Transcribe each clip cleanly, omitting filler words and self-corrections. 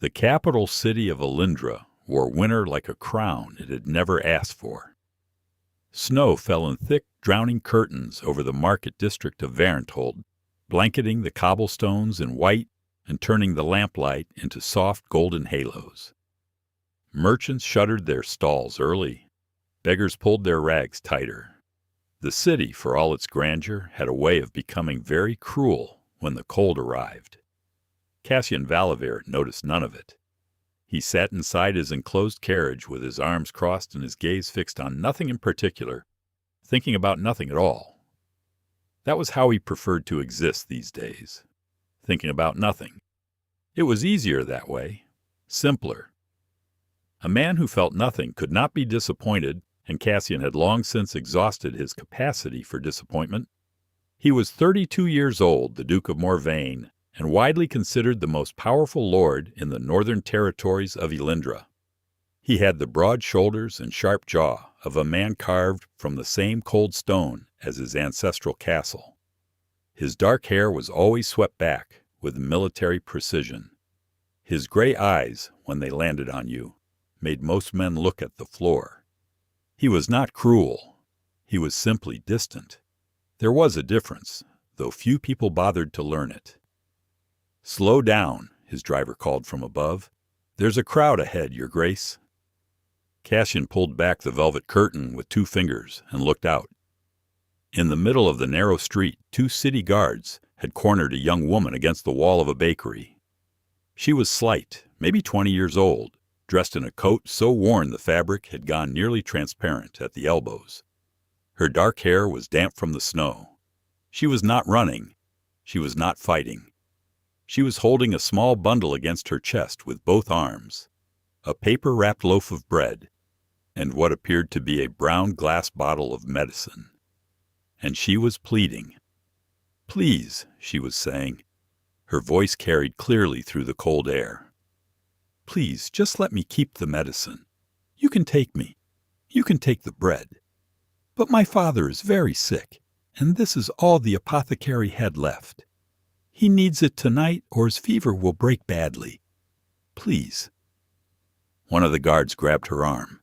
The capital city of Elindra wore winter like a crown it had never asked for. Snow fell in thick, drowning curtains over the market district of Varenthold, blanketing the cobblestones in white and turning the lamplight into soft golden halos. Merchants shuttered their stalls early. Beggars pulled their rags tighter. The city, for all its grandeur, had a way of becoming very cruel when the cold arrived. Cassian Valavert noticed none of it. He sat inside his enclosed carriage with his arms crossed and his gaze fixed on nothing in particular, thinking about nothing at all. That was how he preferred to exist these days, thinking about nothing. It was easier that way, simpler. A man who felt nothing could not be disappointed, and Cassian had long since exhausted his capacity for disappointment. He was 32 years old, the Duke of Morvayne, and widely considered the most powerful lord in the northern territories of Elindra. He had the broad shoulders and sharp jaw of a man carved from the same cold stone as his ancestral castle. His dark hair was always swept back with military precision. His gray eyes, when they landed on you, made most men look at the floor. He was not cruel. He was simply distant. There was a difference, though few people bothered to learn it. "Slow down," his driver called from above. "There's a crowd ahead, Your Grace." Cassian pulled back the velvet curtain with 2 fingers and looked out. In the middle of the narrow street, 2 city guards had cornered a young woman against the wall of a bakery. She was slight, maybe 20 years old, dressed in a coat so worn the fabric had gone nearly transparent at the elbows. Her dark hair was damp from the snow. She was not running. She was not fighting. She was holding a small bundle against her chest with both arms, a paper-wrapped loaf of bread, and what appeared to be a brown glass bottle of medicine. And she was pleading. "Please," she was saying. Her voice carried clearly through the cold air. "Please, just let me keep the medicine. You can take me. You can take the bread. But my father is very sick, and this is all the apothecary had left. He needs it tonight, or his fever will break badly. Please." One of the guards grabbed her arm.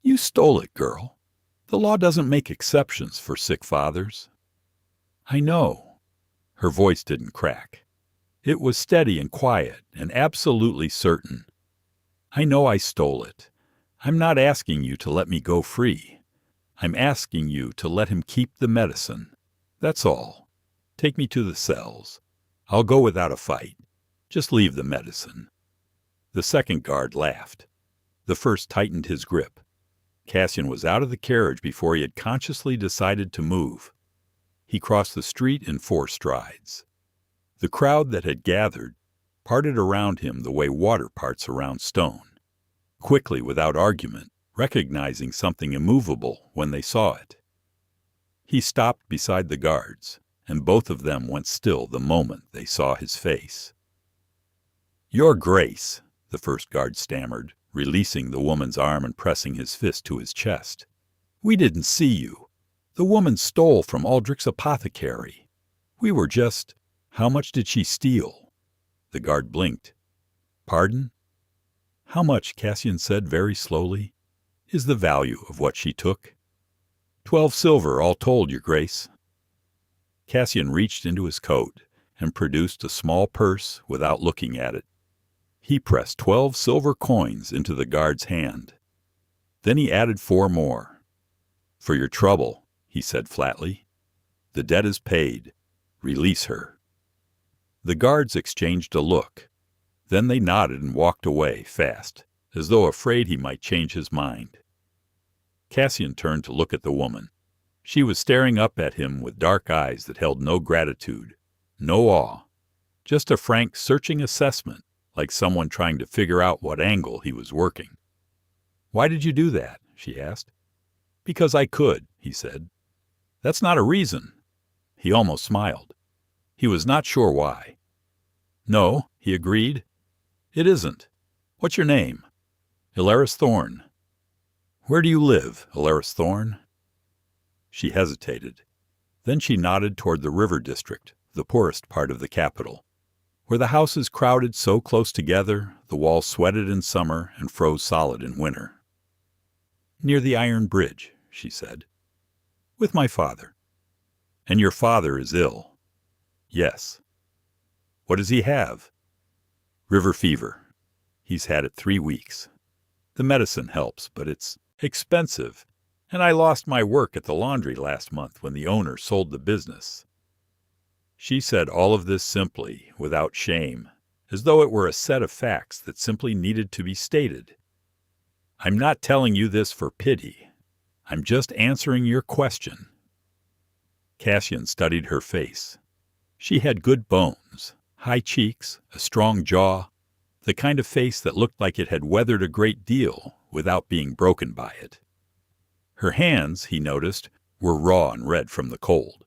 "You stole it, girl. The law doesn't make exceptions for sick fathers." "I know." Her voice didn't crack. It was steady and quiet and absolutely certain. "I know I stole it. I'm not asking you to let me go free. I'm asking you to let him keep the medicine. That's all. Take me to the cells. I'll go without a fight. Just leave the medicine." The second guard laughed. The first tightened his grip. Cassian was out of the carriage before he had consciously decided to move. He crossed the street in 4 strides. The crowd that had gathered parted around him the way water parts around stone, quickly without argument, recognizing something immovable when they saw it. He stopped beside the guards, and both of them went still the moment they saw his face. "Your Grace," the first guard stammered, releasing the woman's arm and pressing his fist to his chest. "We didn't see you. The woman stole from Aldrich's apothecary. We were just—" "How much did she steal?" The guard blinked. "Pardon?" "How much," Cassian said very slowly, "is the value of what she took?" 12 silver, all told, Your Grace." Cassian reached into his coat and produced a small purse without looking at it. He pressed 12 silver coins into the guard's hand. Then he added 4 more. "For your trouble," he said flatly. "The debt is paid. Release her." The guards exchanged a look. Then they nodded and walked away fast, as though afraid he might change his mind. Cassian turned to look at the woman. She was staring up at him with dark eyes that held no gratitude, no awe, just a frank, searching assessment, like someone trying to figure out what angle he was working. "Why did you do that?" she asked. "Because I could," he said. "That's not a reason." He almost smiled. He was not sure why. "No," he agreed. "It isn't. What's your name?" "Elaris Thorne." "Where do you live, Elaris Thorne?" She hesitated. Then she nodded toward the river district, the poorest part of the capital. where the houses crowded so close together the walls sweated in summer and froze solid in winter. "Near the iron bridge," she said. "With my father." "And your father is ill?" "Yes." "What does he have?" "River fever. He's had it 3 weeks. The medicine helps, but it's expensive, and I lost my work at the laundry last month when the owner sold the business." She said all of this simply, without shame, as though it were a set of facts that simply needed to be stated. "I'm not telling you this for pity. I'm just answering your question." Cassian studied her face. She had good bones, high cheeks, a strong jaw, the kind of face that looked like it had weathered a great deal without being broken by it. Her hands, he noticed, were raw and red from the cold.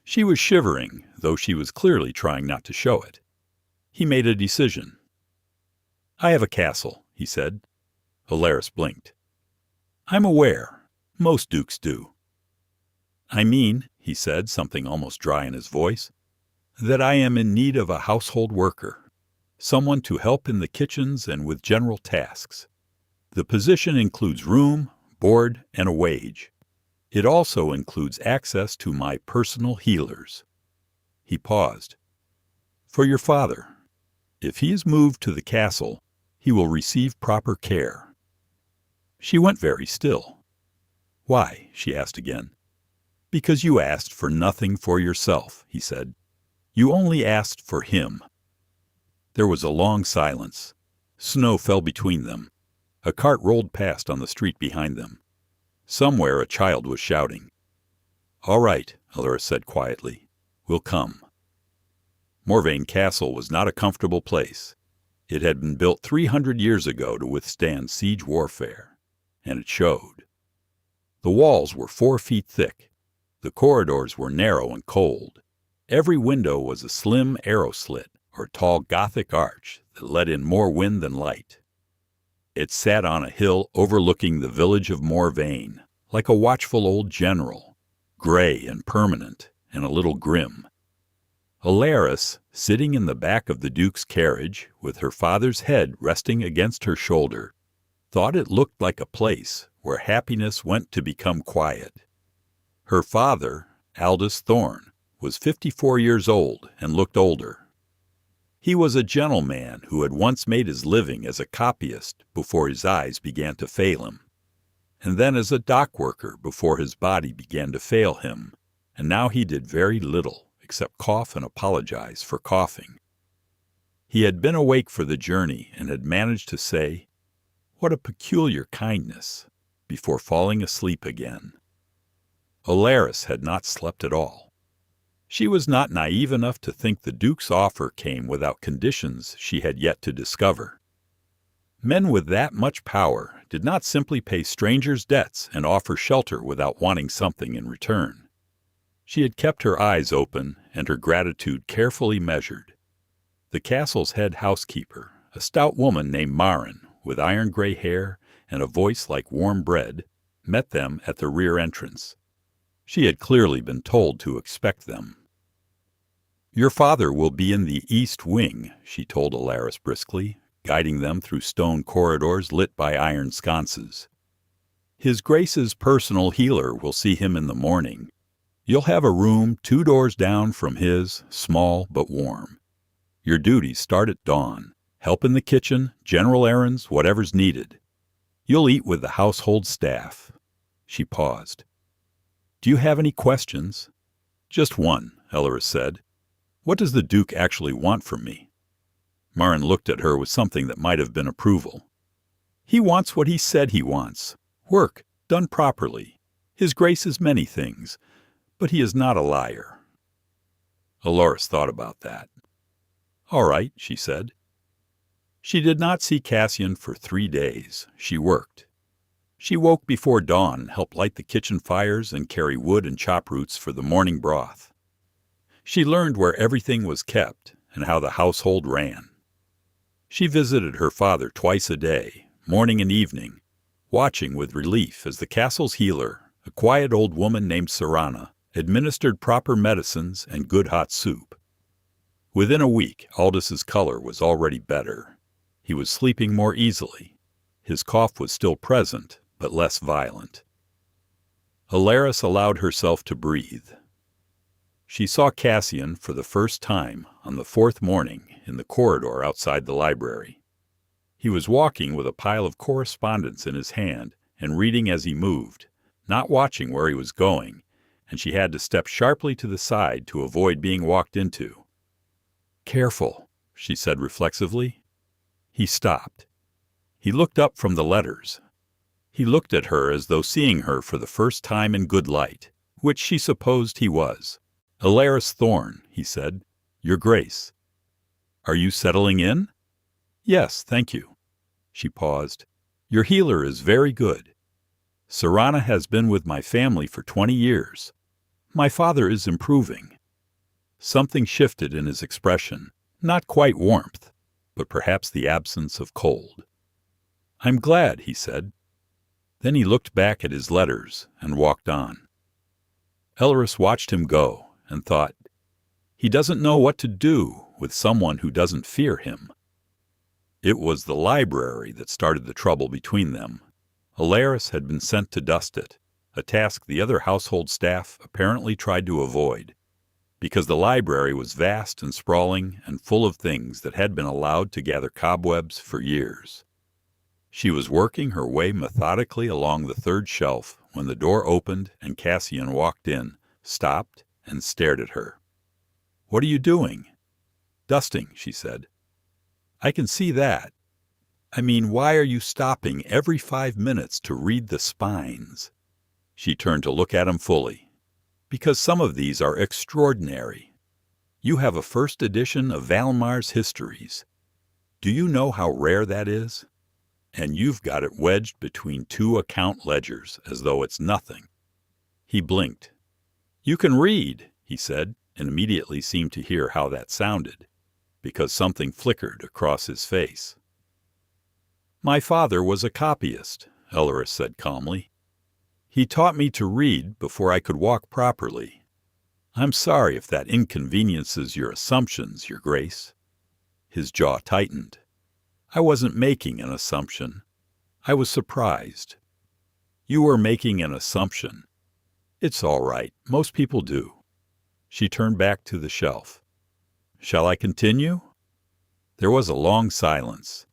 She was shivering, though she was clearly trying not to show it. He made a decision. "I have a castle," he said. Elaris blinked. "I'm aware. Most dukes do." "I mean," he said, something almost dry in his voice, "that I am in need of a household worker, someone to help in the kitchens and with general tasks. The position includes room, board, and a wage. It also includes access to my personal healers." He paused. "For your father. If he is moved to the castle, he will receive proper care." She went very still. "Why?" she asked again. "Because you asked for nothing for yourself," he said. "You only asked for him." There was a long silence. Snow fell between them. A cart rolled past on the street behind them. Somewhere a child was shouting. "All right," Elaris said quietly. "We'll come." Morvayne Castle was not a comfortable place. It had been built 300 years ago to withstand siege warfare, and it showed. The walls were 4 feet thick. The corridors were narrow and cold. Every window was a slim arrow slit or tall Gothic arch that let in more wind than light. It sat on a hill overlooking the village of Morvayne, like a watchful old general, gray and permanent and a little grim. Elaris, sitting in the back of the Duke's carriage, with her father's head resting against her shoulder, thought it looked like a place where happiness went to become quiet. Her father, Elaris Thorne, was 54 years old and looked older. He was a gentleman who had once made his living as a copyist before his eyes began to fail him, and then as a dock worker before his body began to fail him, and now he did very little except cough and apologize for coughing. He had been awake for the journey and had managed to say, "What a peculiar kindness," before falling asleep again. Elaris had not slept at all. She was not naive enough to think the Duke's offer came without conditions she had yet to discover. Men with that much power did not simply pay strangers' debts and offer shelter without wanting something in return. She had kept her eyes open and her gratitude carefully measured. The castle's head housekeeper, a stout woman named Marin, with iron-gray hair and a voice like warm bread, met them at the rear entrance. She had clearly been told to expect them. "Your father will be in the east wing," she told Elaris briskly, guiding them through stone corridors lit by iron sconces. "His Grace's personal healer will see him in the morning. You'll have a room 2 doors down from his, small but warm. Your duties start at dawn. Help in the kitchen, general errands, whatever's needed. You'll eat with the household staff." She paused. "Do you have any questions?" "Just one," Elaris said. "What does the Duke actually want from me?" Marin looked at her with something that might have been approval. "He wants what he said he wants. Work, done properly. His Grace is many things, but he is not a liar." Elaris thought about that. "All right," she said. She did not see Cassian for 3 days. She worked. She woke before dawn and helped light the kitchen fires and carry wood and chop roots for the morning broth. She learned where everything was kept and how the household ran. She visited her father twice a day, morning and evening, watching with relief as the castle's healer, a quiet old woman named Serana, administered proper medicines and good hot soup. Within a week, Aldous' color was already better. He was sleeping more easily. His cough was still present, but less violent. Elaris allowed herself to breathe. She saw Cassian for the first time on the fourth morning in the corridor outside the library. He was walking with a pile of correspondence in his hand and reading as he moved, not watching where he was going, and she had to step sharply to the side to avoid being walked into. "Careful," she said reflexively. He stopped. He looked up from the letters. He looked at her as though seeing her for the first time in good light, which she supposed he was. "Elaris Thorne," he said. "Your Grace." "Are you settling in?" "Yes, thank you." She paused. "Your healer is very good. Serana has been with my family for 20 years. My father is improving." Something shifted in his expression, not quite warmth, but perhaps the absence of cold. "I'm glad," he said. Then he looked back at his letters and walked on. Elaris watched him go and thought, he doesn't know what to do with someone who doesn't fear him. It was the library that started the trouble between them. Elaris had been sent to dust it, a task the other household staff apparently tried to avoid, because the library was vast and sprawling and full of things that had been allowed to gather cobwebs for years. She was working her way methodically along the third shelf when the door opened and Cassian walked in, stopped, and stared at her. "What are you doing?" "Dusting," she said. "I can see that. I mean, why are you stopping every 5 minutes to read the spines?" She turned to look at him fully. "Because some of these are extraordinary. You have a first edition of Valmar's Histories. Do you know how rare that is? And you've got it wedged between 2 account ledgers as though it's nothing." He blinked. "You can read," he said, and immediately seemed to hear how that sounded, because something flickered across his face. "My father was a copyist," Elaris said calmly. "He taught me to read before I could walk properly. I'm sorry if that inconveniences your assumptions, Your Grace." His jaw tightened. "I wasn't making an assumption. I was surprised." "You were making an assumption. It's all right. Most people do." She turned back to the shelf. "Shall I continue?" There was a long silence.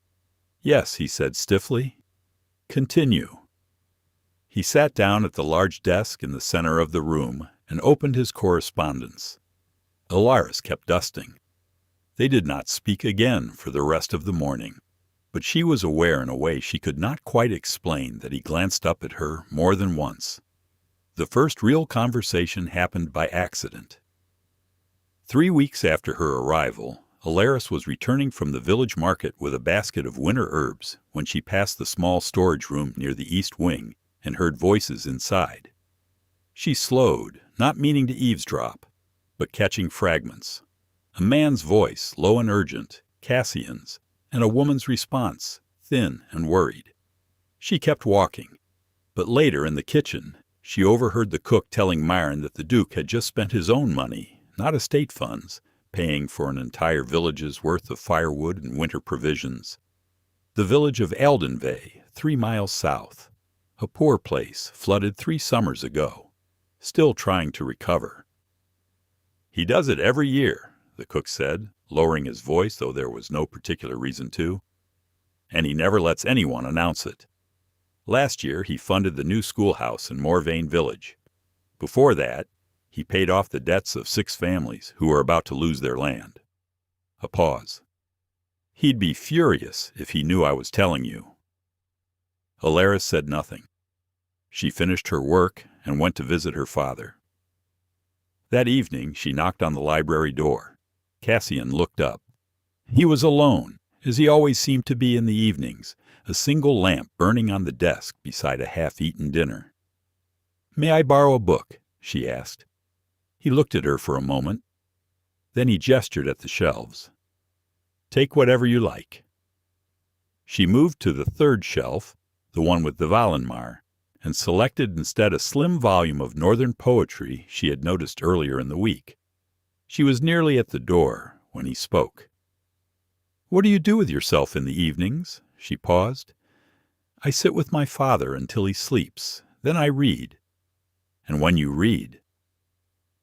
"Yes," he said stiffly. "Continue." He sat down at the large desk in the center of the room and opened his correspondence. Elaris kept dusting. They did not speak again for the rest of the morning, but she was aware in a way she could not quite explain that he glanced up at her more than once. The first real conversation happened by accident. 3 weeks after her arrival, Elaris was returning from the village market with a basket of winter herbs when she passed the small storage room near the east wing and heard voices inside. She slowed, not meaning to eavesdrop, but catching fragments. A man's voice, low and urgent, Cassian's, and a woman's response, thin and worried. She kept walking, but later in the kitchen, she overheard the cook telling Myron that the Duke had just spent his own money, not estate funds, paying for an entire village's worth of firewood and winter provisions. The village of Aldenvay, 3 miles south, a poor place flooded 3 summers ago, still trying to recover. "He does it every year," the cook said, lowering his voice, though there was no particular reason to. "And he never lets anyone announce it. Last year he funded the new schoolhouse in Morvayne village. Before that, he paid off the debts of 6 families who were about to lose their land." A pause. "He'd be furious if he knew I was telling you." Elaris said nothing. She finished her work and went to visit her father. That evening she knocked on the library door. Cassian looked up. He was alone, as he always seemed to be in the evenings, a single lamp burning on the desk beside a half-eaten dinner. "May I borrow a book?" she asked. He looked at her for a moment. Then he gestured at the shelves. "Take whatever you like." She moved to the third shelf, the one with the Valenmar, and selected instead a slim volume of northern poetry she had noticed earlier in the week. She was nearly at the door when he spoke. "What do you do with yourself in the evenings?" She paused. "I sit with my father until he sleeps. Then I read." "And when you read?"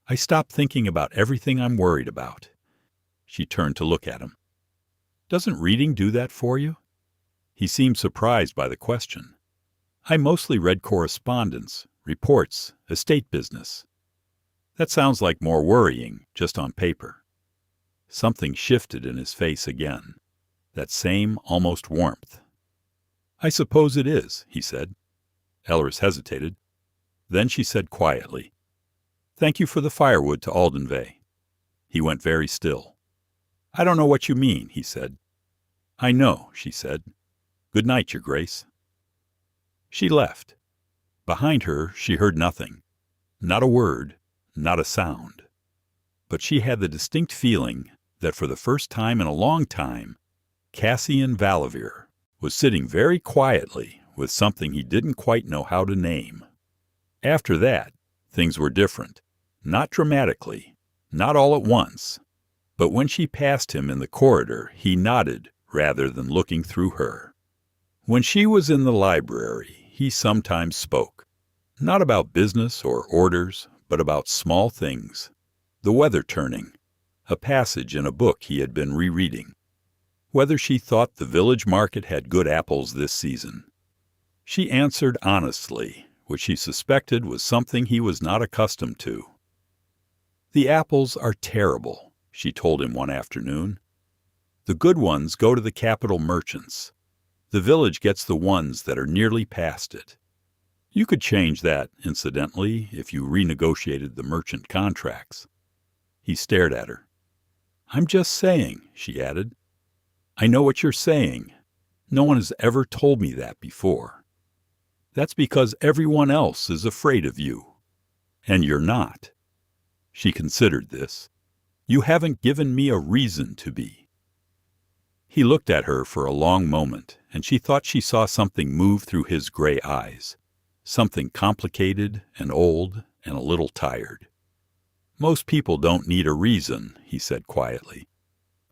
"I stop thinking about everything I'm worried about." She turned to look at him. "Doesn't reading do that for you?" He seemed surprised by the question. "I mostly read correspondence, reports, estate business." "That sounds like more worrying, just on paper." Something shifted in his face again, that same almost warmth. "I suppose it is," he said. Elaris hesitated. Then she said quietly, "Thank you for the firewood to Aldenvay." He went very still. "I don't know what you mean," he said. "I know," she said. "Good night, Your Grace." She left. Behind her she heard nothing. Not a word, not a sound. But she had the distinct feeling that for the first time in a long time, Cassian Valavir was sitting very quietly with something he didn't quite know how to name. After that, things were different. Not dramatically, not all at once, but when she passed him in the corridor, he nodded rather than looking through her. When she was in the library, he sometimes spoke, not about business or orders, but about small things. The weather turning, a passage in a book he had been rereading, whether she thought the village market had good apples this season. She answered honestly, which she suspected was something he was not accustomed to. "The apples are terrible," she told him one afternoon. "The good ones go to the capital merchants. The village gets the ones that are nearly past it. You could change that, incidentally, if you renegotiated the merchant contracts." He stared at her. "I'm just saying," she added. "I know what you're saying. No one has ever told me that before." "That's because everyone else is afraid of you. And you're not." She considered this. "You haven't given me a reason to be." He looked at her for a long moment, and she thought she saw something move through his gray eyes, something complicated and old and a little tired. "Most people don't need a reason," he said quietly.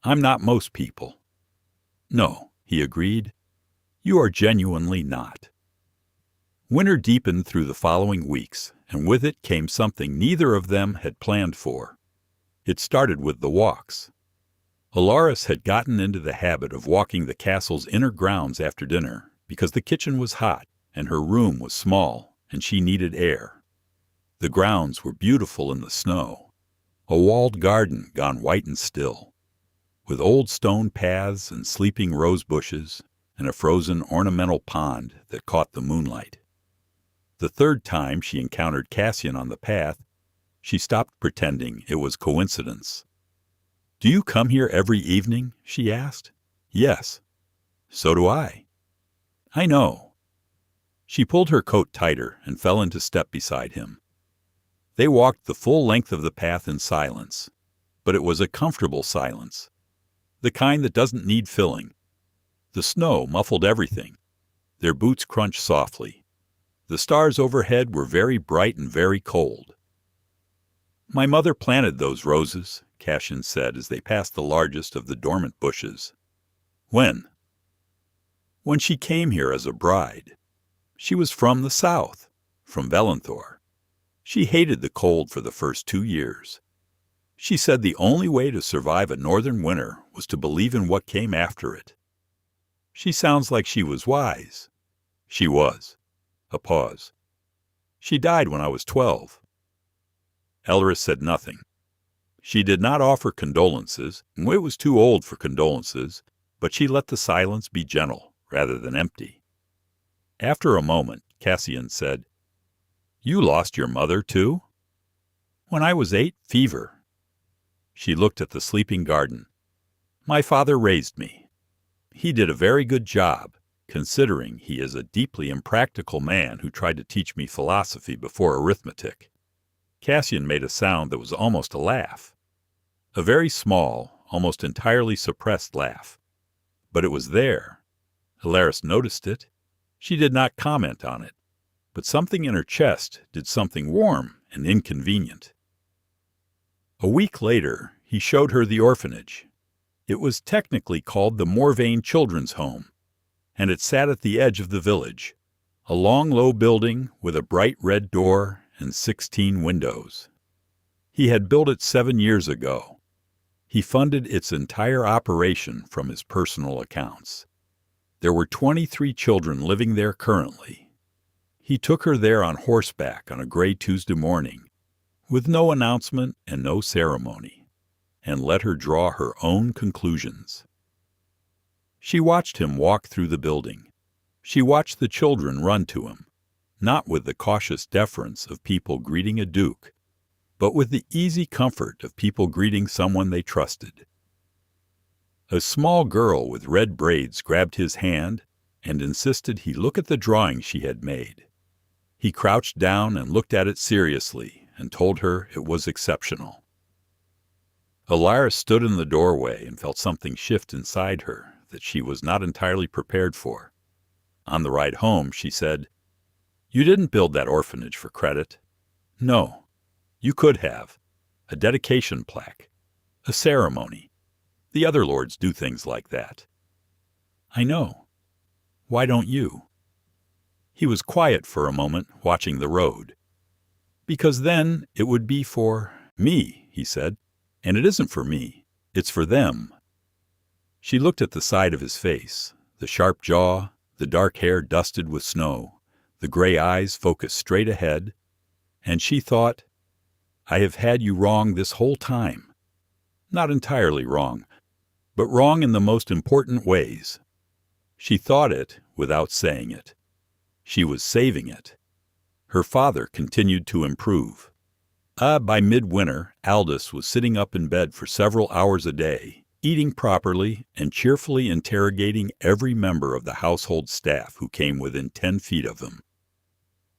"I'm not most people." "No," he agreed. "You are genuinely not." Winter deepened through the following weeks, and with it came something neither of them had planned for. It started with the walks. Elaris had gotten into the habit of walking the castle's inner grounds after dinner because the kitchen was hot and her room was small and she needed air. The grounds were beautiful in the snow, a walled garden gone white and still, with old stone paths and sleeping rose bushes and a frozen ornamental pond that caught the moonlight. The third time she encountered Cassian on the path, she stopped pretending it was coincidence. "Do you come here every evening?" she asked. "Yes." "So do I." "I know." She pulled her coat tighter and fell into step beside him. They walked the full length of the path in silence, but it was a comfortable silence, the kind that doesn't need filling. The snow muffled everything. Their boots crunched softly. The stars overhead were very bright and very cold. "My mother planted those roses," Cassian said as they passed the largest of the dormant bushes. "When?" "When she came here as a bride. She was from the south, from Valenthor. She hated the cold for the first 2 years. She said the only way to survive a northern winter was to believe in what came after it. She sounds like she was wise." "She was." A pause. "She died when I was 12. Elaris said nothing. She did not offer condolences. It was too old for condolences, but she let the silence be gentle rather than empty. After a moment, Cassian said, "You lost your mother, too?" "When I was 8, fever." She looked at the sleeping garden. "My father raised me. He did a very good job, considering he is a deeply impractical man who tried to teach me philosophy before arithmetic." Cassian made a sound that was almost a laugh. A very small, almost entirely suppressed laugh. But it was there. Elaris noticed it. She did not comment on it, but something in her chest did something warm and inconvenient. A week later, he showed her the orphanage, It was technically called the Morvayne Children's Home, and it sat at the edge of the village, a long, low building with a bright red door and 16 windows. He had built it 7 years ago. He funded its entire operation from his personal accounts. There were 23 children living there currently. He took her there on horseback on a gray Tuesday morning, with no announcement and no ceremony, and let her draw her own conclusions. She watched him walk through the building. She watched the children run to him, not with the cautious deference of people greeting a duke, but with the easy comfort of people greeting someone they trusted. A small girl with red braids grabbed his hand and insisted he look at the drawing she had made. He crouched down and looked at it seriously and told her it was exceptional. Elaris stood in the doorway and felt something shift inside her that she was not entirely prepared for. On the ride home, she said, "You didn't build that orphanage for credit. No, you could have. A dedication plaque. A ceremony. The other lords do things like that." "I know. Why don't you?" He was quiet for a moment, watching the road. "Because then it would be for me," he said. "And it isn't for me. It's for them." She looked at the side of his face, the sharp jaw, the dark hair dusted with snow, the gray eyes focused straight ahead, and she thought, "I have had you wrong this whole time. Not entirely wrong, but wrong in the most important ways." She thought it without saying it. She was saving it. Her father continued to improve. By midwinter, Aldous was sitting up in bed for several hours a day, eating properly and cheerfully interrogating every member of the household staff who came within 10 feet of him.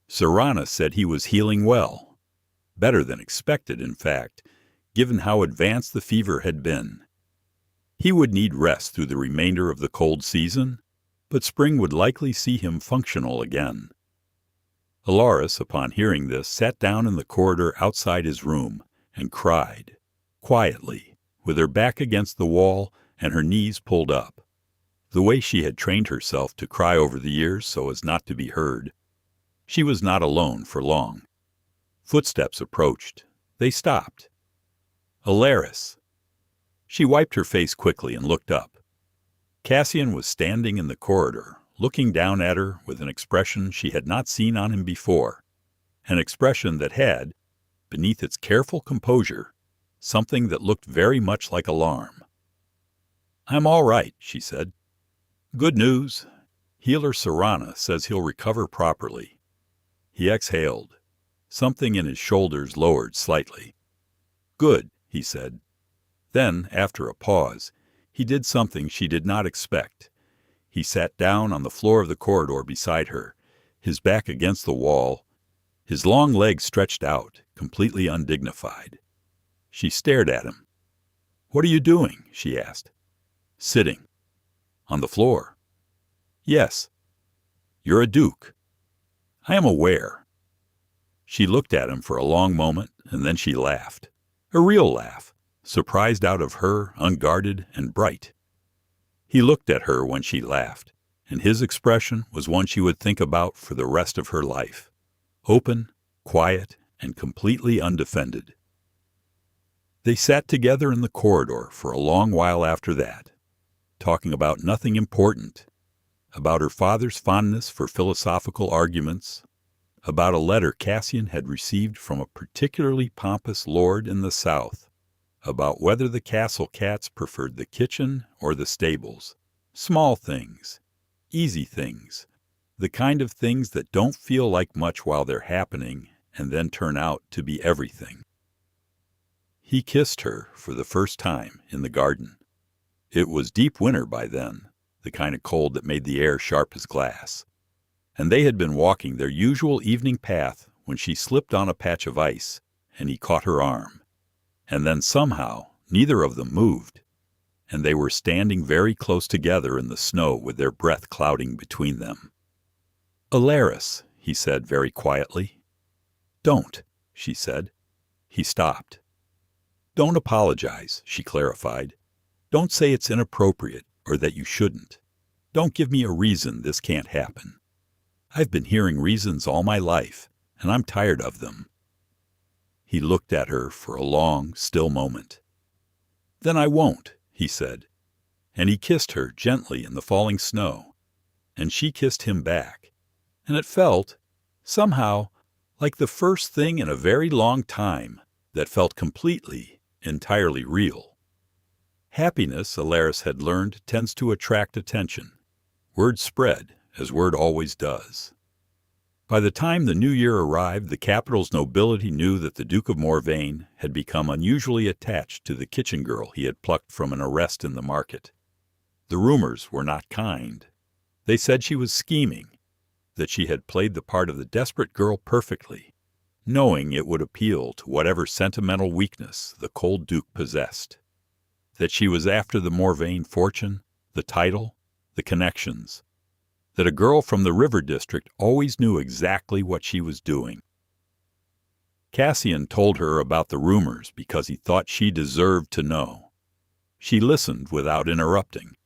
Serana said he was healing well. Better than expected, in fact, given how advanced the fever had been. He would need rest through the remainder of the cold season, but spring would likely see him functional again. Elaris, upon hearing this, sat down in the corridor outside his room and cried, quietly, with her back against the wall and her knees pulled up, the way she had trained herself to cry over the years so as not to be heard. She was not alone for long. Footsteps approached. They stopped. "Elaris." She wiped her face quickly and looked up. Cassian was standing in the corridor, looking down at her with an expression she had not seen on him before, an expression that had, beneath its careful composure, something that looked very much like alarm. "I'm all right," she said. "Good news. Healer Serana says he'll recover properly." He exhaled. Something in his shoulders lowered slightly. "Good," he said. Then, after a pause, he did something she did not expect. He sat down on the floor of the corridor beside her, his back against the wall, his long legs stretched out, completely undignified. She stared at him. "What are you doing?" she asked. "Sitting." "On the floor?" "Yes." "You're a duke." "I am aware." She looked at him for a long moment, and then she laughed. A real laugh, surprised out of her, unguarded and bright. He looked at her when she laughed, and his expression was one she would think about for the rest of her life. Open, quiet, and completely undefended. They sat together in the corridor for a long while after that, talking about nothing important, about her father's fondness for philosophical arguments, about a letter Cassian had received from a particularly pompous lord in the south, about whether the castle cats preferred the kitchen or the stables. Small things, easy things, the kind of things that don't feel like much while they're happening and then turn out to be everything. He kissed her for the first time in the garden. It was deep winter by then, the kind of cold that made the air sharp as glass, and they had been walking their usual evening path when she slipped on a patch of ice and he caught her arm. And then somehow neither of them moved, and they were standing very close together in the snow with their breath clouding between them. "Elaris," he said very quietly. "Don't," she said. He stopped. "Don't apologize," she clarified. Don't say it's inappropriate or that you shouldn't. Don't give me a reason this can't happen. I've been hearing reasons all my life, and I'm tired of them." He looked at her for a long, still moment. "Then I won't," he said, and he kissed her gently in the falling snow, and she kissed him back, and it felt, somehow, like the first thing in a very long time that felt completely, entirely real. Happiness, Elaris had learned, tends to attract attention. Word spread, as word always does. By the time the new year arrived, the capital's nobility knew that the Duke of Morvayne had become unusually attached to the kitchen girl he had plucked from an arrest in the market. The rumors were not kind. They said she was scheming, that she had played the part of the desperate girl perfectly, knowing it would appeal to whatever sentimental weakness the cold Duke possessed, that she was after the Morvayne fortune, the title, the connections, that a girl from the river district always knew exactly what she was doing. Cassian told her about the rumors because he thought she deserved to know. She listened without interrupting.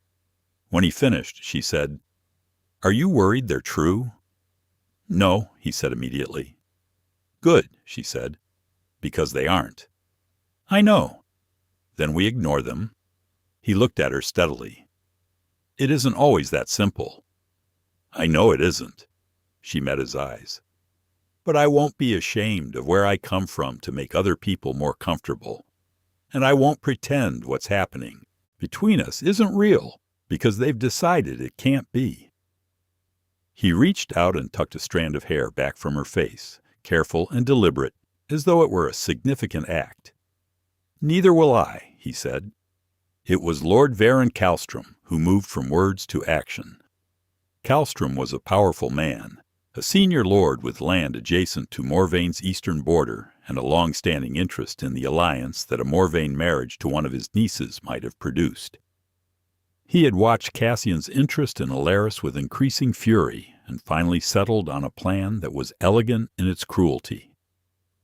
When he finished, she said, "Are you worried they're true?" "No," he said immediately. "Good," she said, "because they aren't." "I know." "Then we ignore them." He looked at her steadily. "It isn't always that simple." "I know it isn't." She met his eyes. "But I won't be ashamed of where I come from to make other people more comfortable. And I won't pretend what's happening between us isn't real because they've decided it can't be." He reached out and tucked a strand of hair back from her face, careful and deliberate, as though it were a significant act. "Neither will I," he said. It was Lord Varon Kalstrom who moved from words to action. Kalstrom was a powerful man, a senior lord with land adjacent to Morvayne's eastern border and a long-standing interest in the alliance that a Morvayne marriage to one of his nieces might have produced. He had watched Cassian's interest in Elaris with increasing fury and finally settled on a plan that was elegant in its cruelty.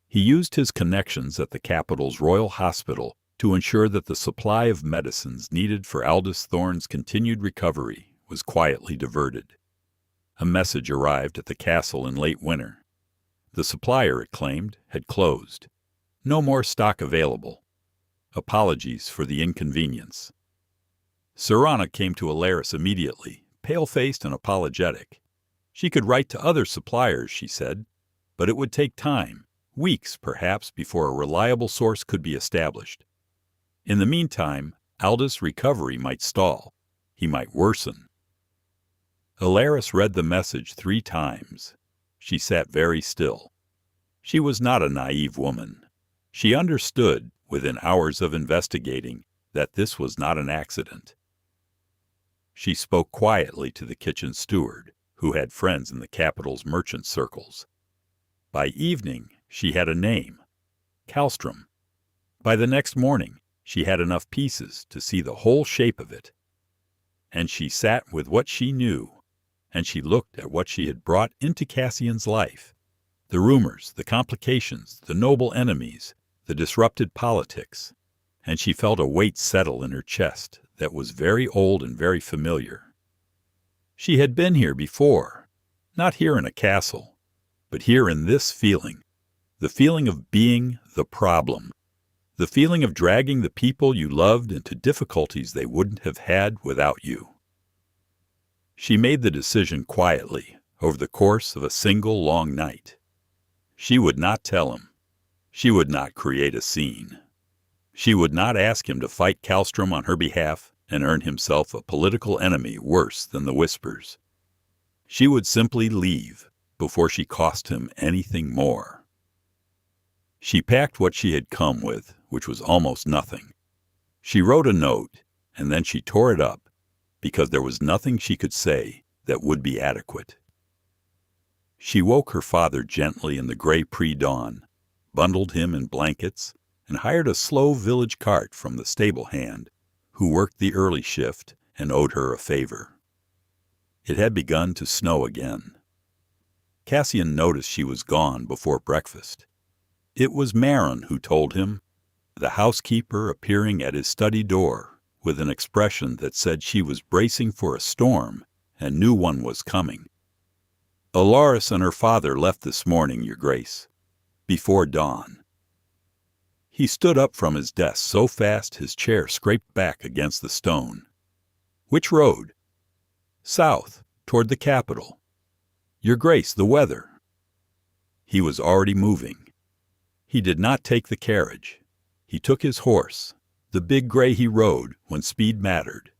He used his connections at the capital's royal hospital to ensure that the supply of medicines needed for Elaris Thorne's continued recovery was quietly diverted. A message arrived at the castle in late winter. The supplier, it claimed, had closed. No more stock available. Apologies for the inconvenience. Serana came to Elaris immediately, pale-faced and apologetic. She could write to other suppliers, she said, but it would take time, weeks perhaps, before a reliable source could be established. In the meantime, Aldous' recovery might stall. He might worsen. Elaris read the message 3 times. She sat very still. She was not a naive woman. She understood, within hours of investigating, that this was not an accident. She spoke quietly to the kitchen steward, who had friends in the capital's merchant circles. By evening, she had a name, Kalstrom. By the next morning, she had enough pieces to see the whole shape of it. And she sat with what she knew, and she looked at what she had brought into Cassian's life, the rumors, the complications, the noble enemies, the disrupted politics, and she felt a weight settle in her chest that was very old and very familiar. She had been here before, not here in a castle, but here in this feeling, the feeling of being the problem, the feeling of dragging the people you loved into difficulties they wouldn't have had without you. She made the decision quietly, over the course of a single long night. She would not tell him. She would not create a scene. She would not ask him to fight Kalstrom on her behalf and earn himself a political enemy worse than the Whispers. She would simply leave before she cost him anything more. She packed what she had come with, which was almost nothing. She wrote a note, and then she tore it up, because there was nothing she could say that would be adequate. She woke her father gently in the gray pre-dawn, bundled him in blankets, and hired a slow village cart from the stable hand, who worked the early shift and owed her a favor. It had begun to snow again. Cassian noticed she was gone before breakfast. It was Maron who told him, the housekeeper appearing at his study door with an expression that said she was bracing for a storm and knew one was coming. "Elaris and her father left this morning, Your Grace, before dawn." He stood up from his desk so fast his chair scraped back against the stone. "Which road?" "South, toward the capital." "Your Grace, the weather." He was already moving. He did not take the carriage. He took his horse, the big gray he rode when speed mattered,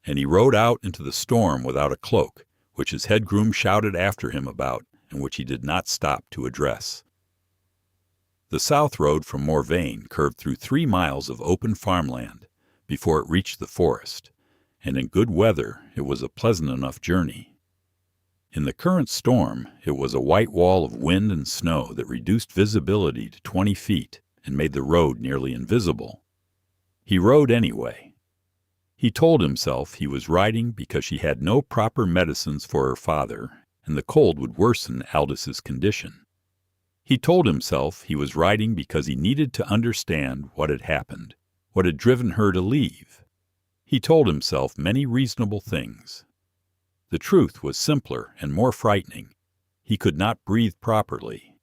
and he rode out into the storm without a cloak, which his head groom shouted after him about and which he did not stop to address. The south road from Morvayne curved through 3 miles of open farmland before it reached the forest, and in good weather it was a pleasant enough journey. In the current storm it was a white wall of wind and snow that reduced visibility to 20 feet and made the road nearly invisible. He rode anyway. He told himself he was riding because she had no proper medicines for her father, and the cold would worsen Aldous' condition. He told himself he was riding because he needed to understand what had happened, what had driven her to leave. He told himself many reasonable things. The truth was simpler and more frightening. He could not breathe properly.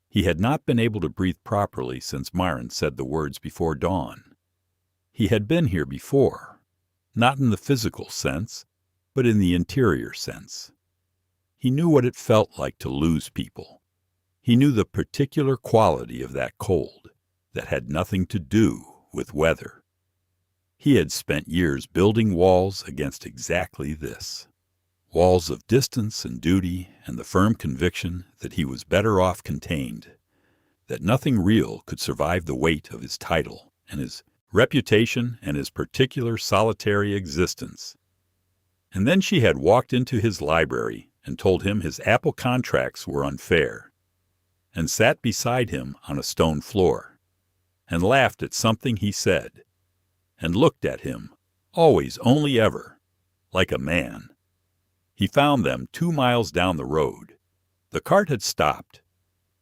He had not been able to breathe properly since Myron said the words before dawn. He had been here before, not in the physical sense, but in the interior sense. He knew what it felt like to lose people. He knew the particular quality of that cold that had nothing to do with weather. He had spent years building walls against exactly this. Walls of distance and duty and the firm conviction that he was better off contained, that nothing real could survive the weight of his title and his reputation and his particular solitary existence. And then she had walked into his library and told him his Apple contracts were unfair, and sat beside him on a stone floor, and laughed at something he said, and looked at him, always only ever, like a man. He found them 2 miles down the road. The cart had stopped.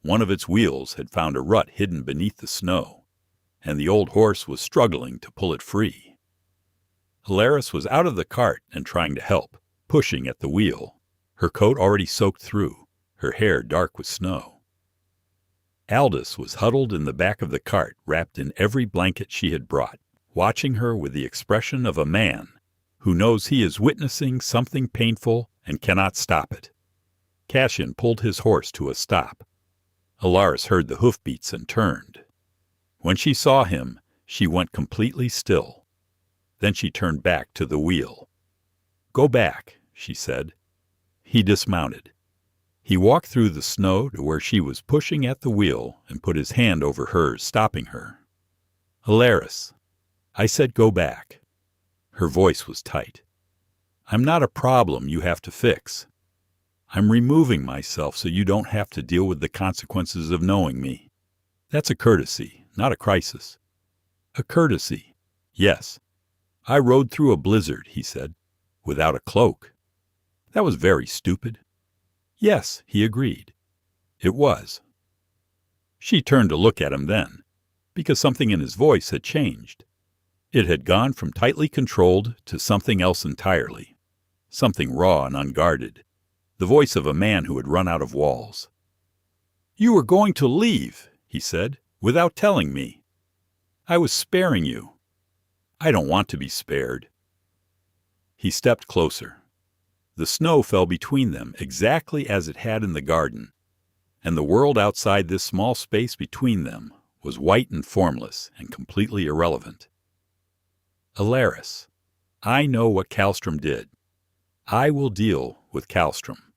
One of its wheels had found a rut hidden beneath the snow, and the old horse was struggling to pull it free. Elaris was out of the cart and trying to help, pushing at the wheel, her coat already soaked through, her hair dark with snow. Aldous was huddled in the back of the cart, wrapped in every blanket she had brought, watching her with the expression of a man who knows he is witnessing something painful and cannot stop it. Cassian pulled his horse to a stop. Elaris heard the hoofbeats and turned. When she saw him, she went completely still. Then she turned back to the wheel. "Go back," she said. He dismounted. He walked through the snow to where she was pushing at the wheel and put his hand over hers, stopping her. "Elaris, I said go back." Her voice was tight. "I'm not a problem you have to fix. I'm removing myself so you don't have to deal with the consequences of knowing me. That's a courtesy, not a crisis." "A courtesy, yes. I rode through a blizzard," he said, "without a cloak. That was very stupid." "Yes," he agreed. "It was." She turned to look at him then, because something in his voice had changed. It had gone from tightly controlled to something else entirely, something raw and unguarded, the voice of a man who had run out of walls. "You were going to leave," he said, "without telling me. I was sparing you. I don't want to be spared." He stepped closer. The snow fell between them exactly as it had in the garden, and the world outside this small space between them was white and formless and completely irrelevant. "Elaris, I know what Kallstrom did. I will deal with Kallstrom.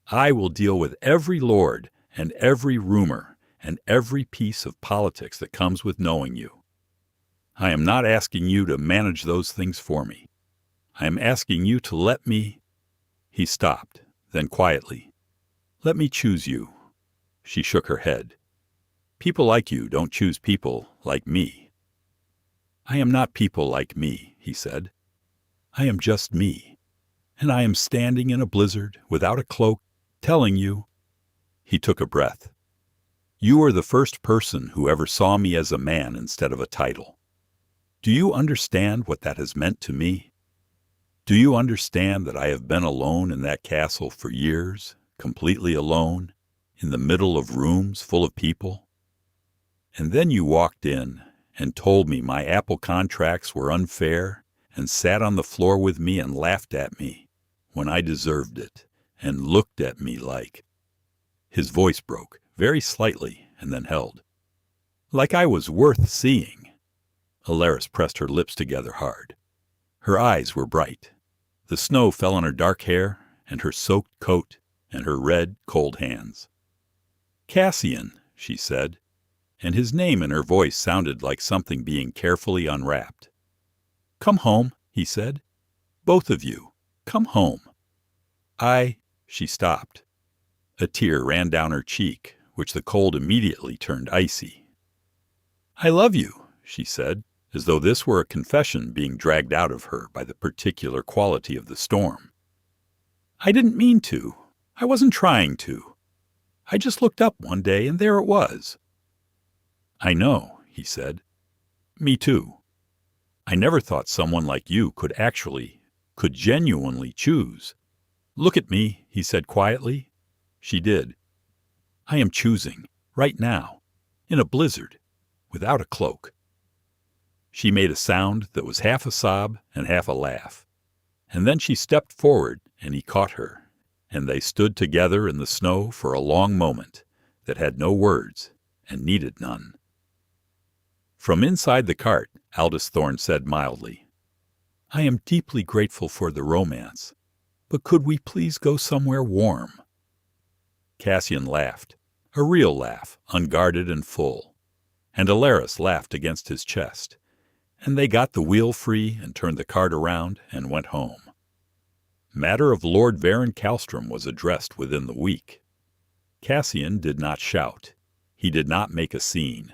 I will deal with every lord and every rumor and every piece of politics that comes with knowing you. I am not asking you to manage those things for me. I am asking you to let me—" He stopped, then quietly, "Let me choose you." She shook her head. "People like you don't choose people like me." "I am not people like me," he said. "I am just me, and I am standing in a blizzard without a cloak, telling you—" He took a breath. "You are the first person who ever saw me as a man instead of a title. Do you understand what that has meant to me? Do you understand that I have been alone in that castle for years, completely alone, in the middle of rooms full of people? And then you walked in and told me my Apple contracts were unfair and sat on the floor with me and laughed at me when I deserved it and looked at me like— His voice broke, very slightly, and then held. Like I was worth seeing. Elaris pressed her lips together hard. Her eyes were bright. The snow fell on her dark hair and her soaked coat and her red, cold hands. Cassian, she said, and his name in her voice sounded like something being carefully unwrapped. Come home, he said. Both of you, come home. She stopped. A tear ran down her cheek, which the cold immediately turned icy. I love you, she said, as though this were a confession being dragged out of her by the particular quality of the storm. I didn't mean to. I wasn't trying to. I just looked up one day and there it was. I know, he said. Me too. I never thought someone like you could genuinely choose. Look at me, he said quietly. She did. I am choosing, right now, in a blizzard, without a cloak. She made a sound that was half a sob and half a laugh. And then she stepped forward and he caught her, and they stood together in the snow for a long moment that had no words and needed none. From inside the cart, Aldous Thorne said mildly, I am deeply grateful for the romance, but could we please go somewhere warm? Cassian laughed, a real laugh, unguarded and full, and Elaris laughed against his chest, and they got the wheel free and turned the cart around and went home. Matter of Lord Varon Kallstrom was addressed within the week. Cassian did not shout. He did not make a scene.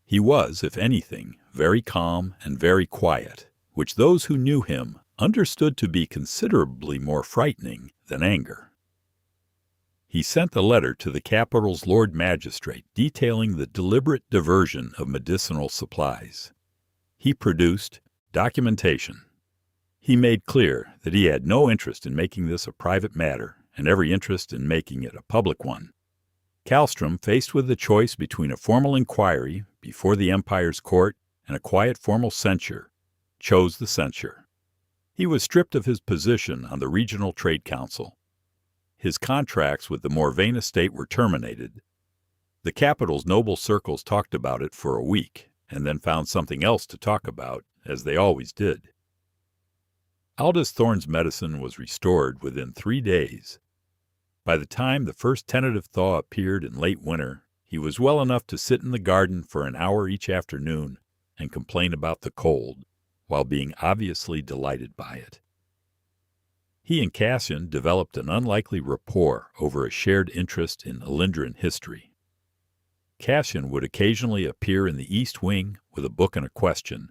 He was, if anything, very calm and very quiet, which those who knew him understood to be considerably more frightening than anger. He sent a letter to the capital's Lord Magistrate detailing the deliberate diversion of medicinal supplies. He produced documentation. He made clear that he had no interest in making this a private matter and every interest in making it a public one. Kallstrom, faced with the choice between a formal inquiry before the Empire's court and a quiet formal censure, chose the censure. He was stripped of his position on the Regional Trade Council. His contracts with the Morvayne estate were terminated. The capital's noble circles talked about it for a week and then found something else to talk about, as they always did. Aldous Thorne's medicine was restored within 3 days. By the time the first tentative thaw appeared in late winter, he was well enough to sit in the garden for an hour each afternoon and complain about the cold, while being obviously delighted by it. He and Cassian developed an unlikely rapport over a shared interest in Elendran history. Cassian would occasionally appear in the East Wing with a book and a question,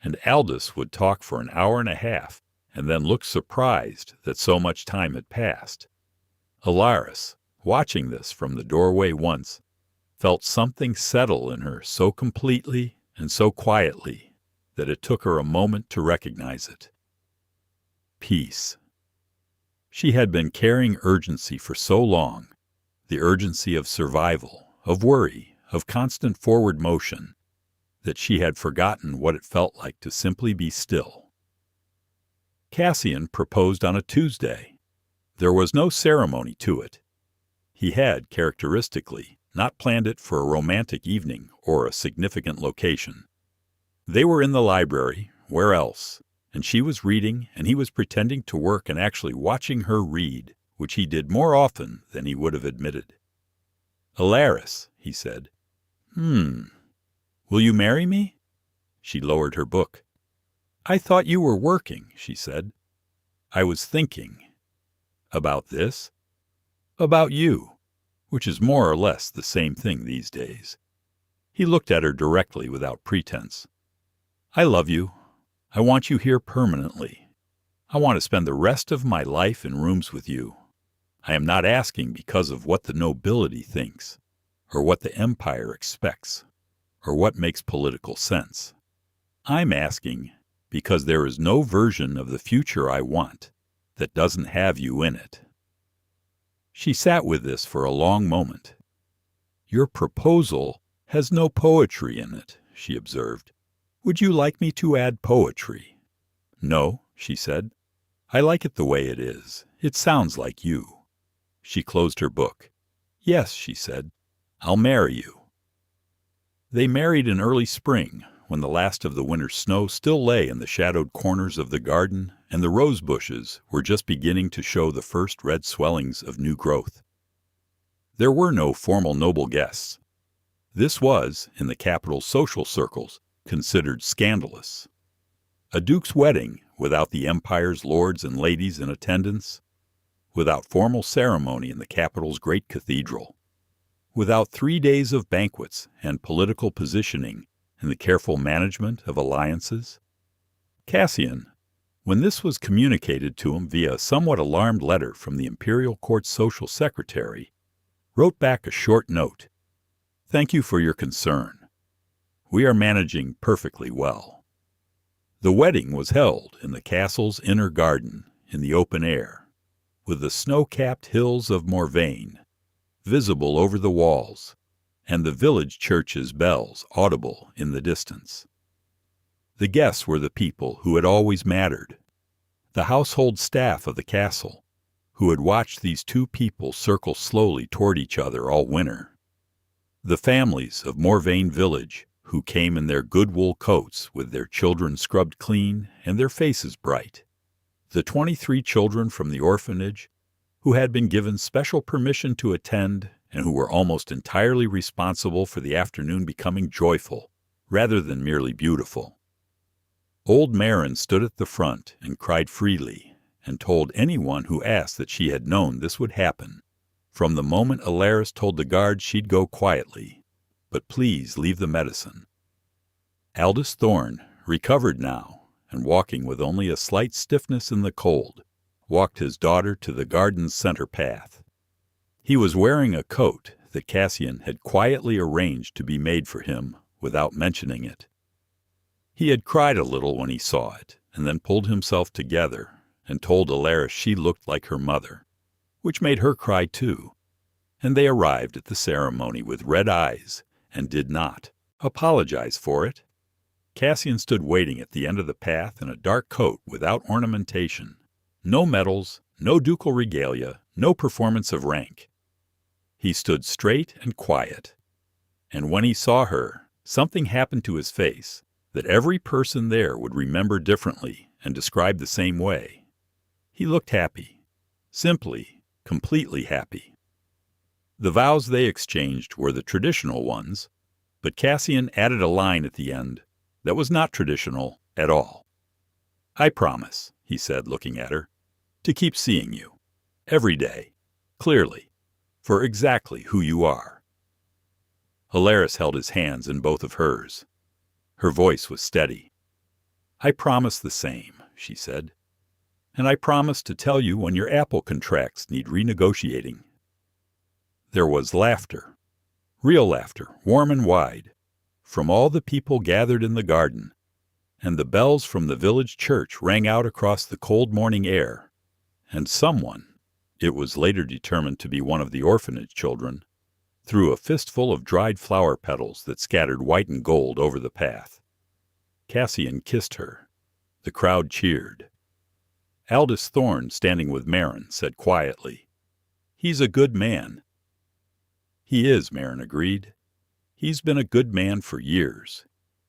and Aldous would talk for an hour and a half and then look surprised that so much time had passed. Elaris, watching this from the doorway once, felt something settle in her so completely and so quietly that it took her a moment to recognize it. Peace. She had been carrying urgency for so long, the urgency of survival, of worry, of constant forward motion, that she had forgotten what it felt like to simply be still. Cassian proposed on a Tuesday. There was no ceremony to it. He had, characteristically, not planned it for a romantic evening or a significant location. They were in the library, where else? And she was reading, and he was pretending to work and actually watching her read, which he did more often than he would have admitted. Elaris, he said. Will you marry me? She lowered her book. I thought you were working, she said. I was thinking. About this? About you, which is more or less the same thing these days. He looked at her directly without pretense. I love you. I want you here permanently. I want to spend the rest of my life in rooms with you. I am not asking because of what the nobility thinks, or what the Empire expects, or what makes political sense. I'm asking because there is no version of the future I want that doesn't have you in it." She sat with this for a long moment. "Your proposal has no poetry in it," she observed. "Would you like me to add poetry?" "No," she said. "I like it the way it is. It sounds like you." She closed her book. "Yes," she said, "I'll marry you." They married in early spring, when the last of the winter snow still lay in the shadowed corners of the garden, and the rose bushes were just beginning to show the first red swellings of new growth. There were no formal noble guests. This was, in the capital's social circles, considered scandalous. A duke's wedding, without the empire's lords and ladies in attendance, without formal ceremony in the capital's great cathedral, without 3 days of banquets and political positioning in the careful management of alliances. Cassian, when this was communicated to him via a somewhat alarmed letter from the imperial court's social secretary, wrote back a short note. "Thank you for your concern. We are managing perfectly well." The wedding was held in the castle's inner garden, in the open air, with the snow-capped hills of Morvayne visible over the walls, and the village church's bells audible in the distance. The guests were the people who had always mattered, the household staff of the castle, who had watched these two people circle slowly toward each other all winter, the families of Morvayne village, who came in their good wool coats with their children scrubbed clean and their faces bright, the 23 children from the orphanage who had been given special permission to attend and who were almost entirely responsible for the afternoon becoming joyful rather than merely beautiful. Old Marin stood at the front and cried freely, and told anyone who asked that she had known this would happen from the moment Elaris told the guards she'd go quietly, but please leave the medicine. Elaris Thorne, recovered now, and walking with only a slight stiffness in the cold, walked his daughter to the garden's center path. He was wearing a coat that Cassian had quietly arranged to be made for him without mentioning it. He had cried a little when he saw it, and then pulled himself together and told Elaris she looked like her mother, which made her cry too, and they arrived at the ceremony with red eyes and did not apologize for it. Cassian stood waiting at the end of the path in a dark coat without ornamentation, no medals, no ducal regalia, no performance of rank. He stood straight and quiet, and when he saw her, something happened to his face that every person there would remember differently and describe the same way. He looked happy, simply, completely happy. The vows they exchanged were the traditional ones, but Cassian added a line at the end that was not traditional at all. "I promise," he said, looking at her, "to keep seeing you, every day, clearly, for exactly who you are." Elaris held his hands in both of hers. Her voice was steady. "I promise the same," she said, "and I promise to tell you when your apple contracts need renegotiating." There was laughter, real laughter, warm and wide, from all the people gathered in the garden, and the bells from the village church rang out across the cold morning air, and someone, it was later determined to be one of the orphanage children, threw a fistful of dried flower petals that scattered white and gold over the path. Cassian kissed her. The crowd cheered. Elaris Thorne, standing with Marin, said quietly, "He's a good man." "He is," Marin agreed. "He's been a good man for years.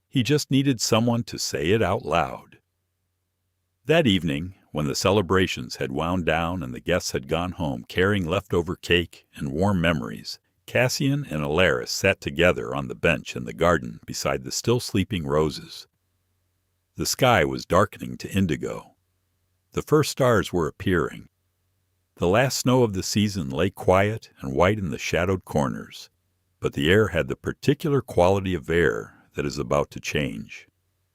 He just needed someone to say it out loud." That evening, when the celebrations had wound down and the guests had gone home carrying leftover cake and warm memories, Cassian and Elaris sat together on the bench in the garden beside the still sleeping roses. The sky was darkening to indigo. The first stars were appearing. The last snow of the season lay quiet and white in the shadowed corners, but the air had the particular quality of air that is about to change,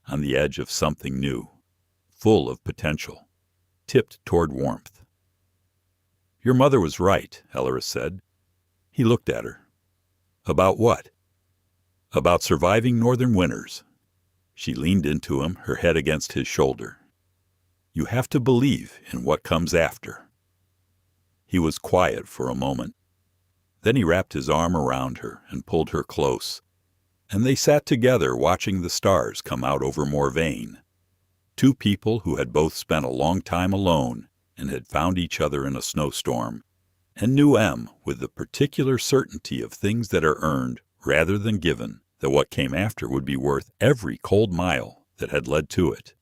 on the edge of something new, full of potential, tipped toward warmth. "Your mother was right," Elaris said. He looked at her. "About what?" "About surviving northern winters. She leaned into him, her head against his shoulder. "You have to believe in what comes after." He was quiet for a moment. Then he wrapped his arm around her and pulled her close, and they sat together watching the stars come out over Morvayne. Two people who had both spent a long time alone and had found each other in a snowstorm, and knew Em with the particular certainty of things that are earned rather than given, that what came after would be worth every cold mile that had led to it.